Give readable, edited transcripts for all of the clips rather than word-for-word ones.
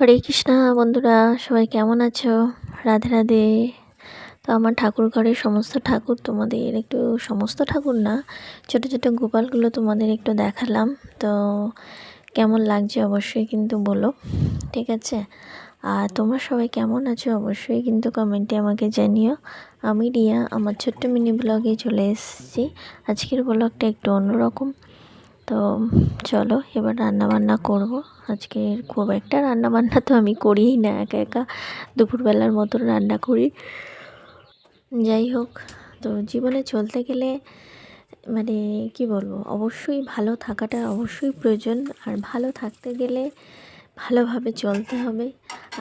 হরে কৃষ্ণা বন্ধুরা, সবাই কেমন আছো? রাধে রাধে। তো আমার ঠাকুর ঘরের সমস্ত ঠাকুর তোমাদের একটু, সমস্ত ঠাকুর না, ছোট ছোট গোপালগুলো তোমাদের একটু দেখালাম। তো কেমন লাগছে অবশ্যই কিন্তু বলো, ঠিক আছে? আর তোমরা সবাই কেমন আছো অবশ্যই কিন্তু কমেন্টে আমাকে জানিও। আমি রিয়া আমার ছোট্ট মিনি ব্লগে চলে এসেছি। আজকের ব্লগটা একটু অন্যরকম। তো চলো এবার রান্না বান্না করব। আজকে খুব একটা রান্না বান্না তো আমি করিই না, একা একা দুপুরবেলার মতো রান্না করি। যাই হোক, তো জীবনে চলতে গেলে মানে কি বলবো, অবশ্যই ভালো থাকাটা অবশ্যই প্রয়োজন। আর ভালো থাকতে গেলে ভালোভাবে চলতে হবে।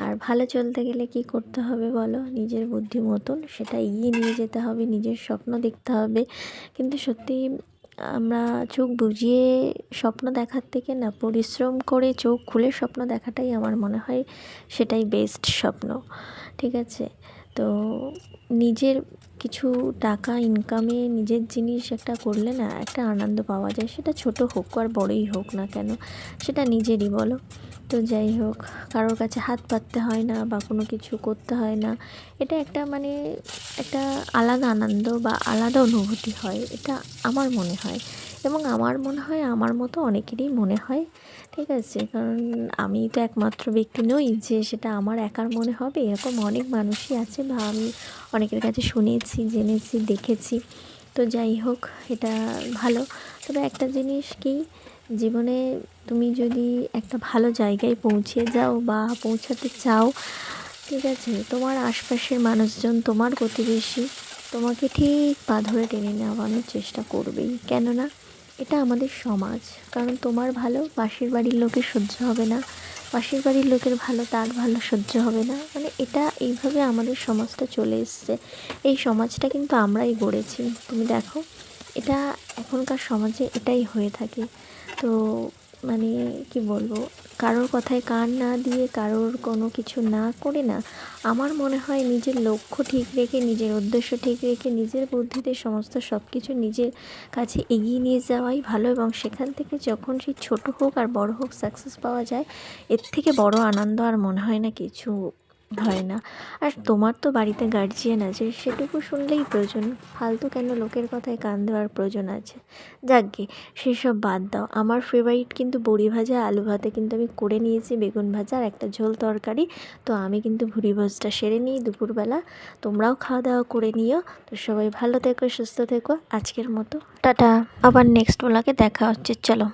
আর ভালো চলতে গেলে কি করতে হবে বলো? নিজের বুদ্ধি মতন সেটা এগিয়ে নিয়ে যেতে হবে, নিজের স্বপ্ন দেখতে হবে। কিন্তু সত্যি আমরা চোখ বুজিয়ে স্বপ্ন দেখার থেকে না, পরিশ্রম করে চোখ খুলে স্বপ্ন দেখাটাই আমার মনে হয় সেটাই বেস্ট স্বপ্ন, ঠিক আছে? তো নিজের কিছু টাকা ইনকামে নিজের জিনিস একটা করলে না একটা আনন্দ পাওয়া যায়, সেটা ছোট হোক আর বড়ই হোক না কেন, সেটা নিজেরই বলো। তো যাই হোক, কারোর কাছে হাত পাততে হয় না বা কোনো কিছু করতে হয় না। এটা একটা মানে একটা আলাদা আনন্দ বা আলাদা অনুভূতি হয়, এটা আমার মনে হয়। এবং আমার মনে হয় আমার মতো অনেকেরই মনে হয়, ঠিক আছে? কারণ আমি তো একমাত্র ব্যক্তি নই যে সেটা আমার একার মনে হবে, এরকম অনেক মানুষই আছে বা আমি অনেকের কাছে শুনেছি, জেনেছি, দেখেছি। তো যাই হোক, এটা ভালো। তবে একটা জিনিস কি, জীবনে তুমি যদি একটা ভালো জায়গায় পৌঁছে যাও বা পৌঁছাতে চাও, ঠিক আছে, তোমার আশপাশের মানুষজন, তোমার প্রতিবেশী তোমাকে ঠিক পা ধরে টেনে নেওয়ানোর চেষ্টা করবেই, কেননা এটা আমাদের সমাজ। কারণ তোমার ভালো পাশের বাড়ির লোকের সহ্য হবে না, পাশের বাড়ির লোকের ভালো তার ভালো সহ্য হবে না, মানে এটা এইভাবে আমাদের সমাজটা চলে এসছে। এই সমাজটা কিন্তু আমরাই গড়েছি, তুমি দেখো, এটা এখনকার সমাজে এটাই হয়ে থাকে। তো মানে কি বলবো, কারোর কথায় কান না দিয়ে, কারোর কোনো কিছু না করে না, আমার মনে হয় নিজের লক্ষ্য ঠিক রেখে, নিজের উদ্দেশ্য ঠিক রেখে, নিজের বুদ্ধিতে সমস্ত সব কিছু নিজের কাছে এগিয়ে নিয়ে যাওয়াই ভালো। এবং সেখান থেকে যখন সেই ছোট হোক আর বড় হোক সাকসেস পাওয়া যায়, এর থেকে বড় আনন্দ আর মনে হয় না কিছু হয় না। আর তোমার তো বাড়িতে গার্জিয়ান আছে, সেটুকু শুনলেই প্রয়োজন, ফালতু কেন লোকের কথায় কান দেওয়ার প্রয়োজন আছে? যাকগে, সেসব বাদ দাও। আমার ফেভারিট কিন্তু বড়ি ভাজা, আলু ভাতে কিন্তু আমি করে নিয়েছি, বেগুন ভাজা আর একটা ঝোল তরকারি। তো আমি কিন্তু ভুড়ি ভোজটা সেরে নিই দুপুরবেলা, তোমরাও খাওয়া দাওয়া করে নিও। তো সবাই ভালো থেকো, সুস্থ থেকো, আজকের মতো টাটা। আবার নেক্সট ব্লগে দেখা হচ্ছে, চলো।